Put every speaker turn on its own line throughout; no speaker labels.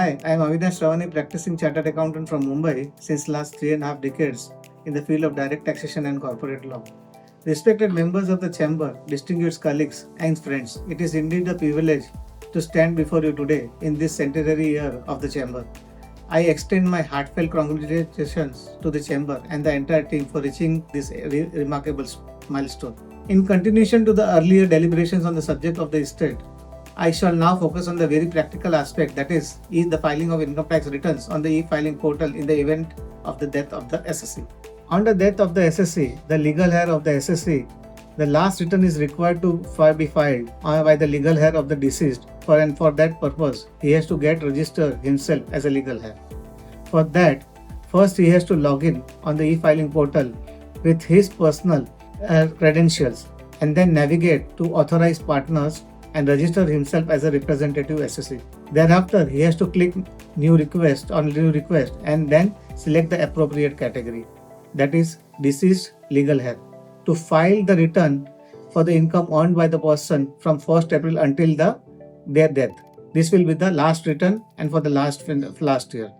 Hi, I am Avinash Rawani, practicing chartered accountant from Mumbai since last 3.5 decades in the field of direct taxation and corporate law. Respected members of the chamber, distinguished colleagues and friends, it is indeed a privilege to stand before you today in this centenary year of the chamber. I extend my heartfelt congratulations to the chamber and the entire team for reaching this remarkable milestone. In continuation to the earlier deliberations on the subject of the estate, I shall now focus on the very practical aspect, that is the filing of income tax returns on the e-filing portal in the event of the death of the SSC. On the death of the SSC, the legal heir of the SSC, the last return is required to be filed by the legal heir of the deceased, and for that purpose, he has to get registered himself as a legal heir. For that, first he has to log in on the e-filing portal with his personal credentials and then navigate to authorized partners and register himself as a representative SSC. Thereafter, he has to click New Request and then select the appropriate category, that is deceased legal heir, to file the return for the income earned by the person from 1st April until their death. This will be the last return and for the last year.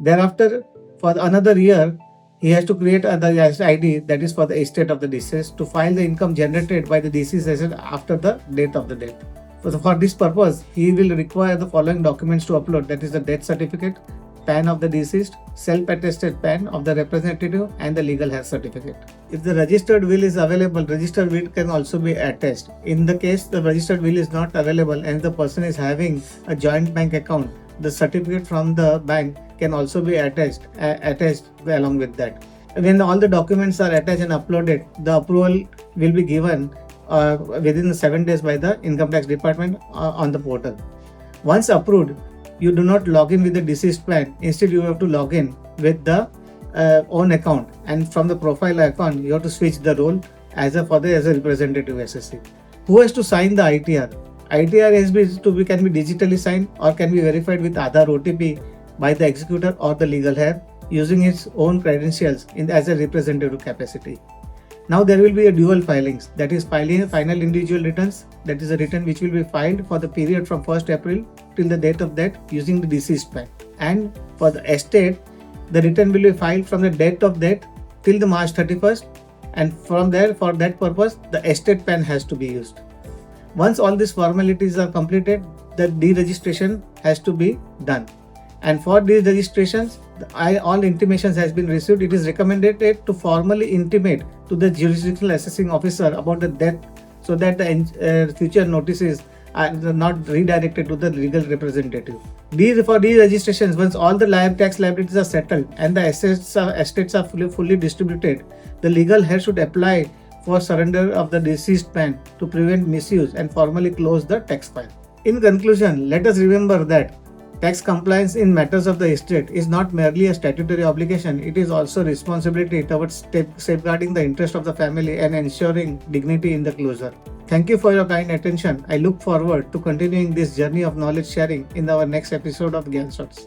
Thereafter, for another year, he has to create another ID, that is for the estate of the deceased, to file the income generated by the deceased asset after the date of the death. For this purpose, he will require the following documents to upload, that is the death certificate, PAN of the deceased, self-attested PAN of the representative, and the legal heir certificate. If the registered will is available, registered will can also be attached. In the case the registered will is not available and the person is having a joint bank account, the certificate from the bank can also be attached along with that. When all the documents are attached and uploaded, the approval will be given within 7 days by the income tax department on the portal. Once approved, you do not log in with the deceased PAN. Instead, you have to log in with the own account, and from the profile account, you have to switch the role as a representative SSC. Who has to sign the ITR? ITR can be digitally signed or can be verified with Aadhaar OTP by the executor or the legal heir using his own credentials as a representative capacity. Now there will be a dual filings, that is filing final individual returns, that is a return which will be filed for the period from 1st April till the date of death using the deceased PAN. And for the estate, the return will be filed from the date of death till the March 31st, and from there, for that purpose, the estate PAN has to be used. Once all these formalities are completed, the deregistration has to be done. And for these registrations, all intimations has been received. It is recommended to formally intimate to the jurisdictional assessing officer about the death, so that the future notices are not redirected to the legal representative. For these registrations, once all the tax liabilities are settled and the estates are fully distributed, the legal heir should apply for surrender of the deceased PAN to prevent misuse and formally close the tax file. In conclusion, let us remember that tax compliance in matters of the estate is not merely a statutory obligation, it is also responsibility towards safeguarding the interest of the family and ensuring dignity in the closure. Thank you for your kind attention. I look forward to continuing this journey of knowledge sharing in our next episode of Gyanshorts.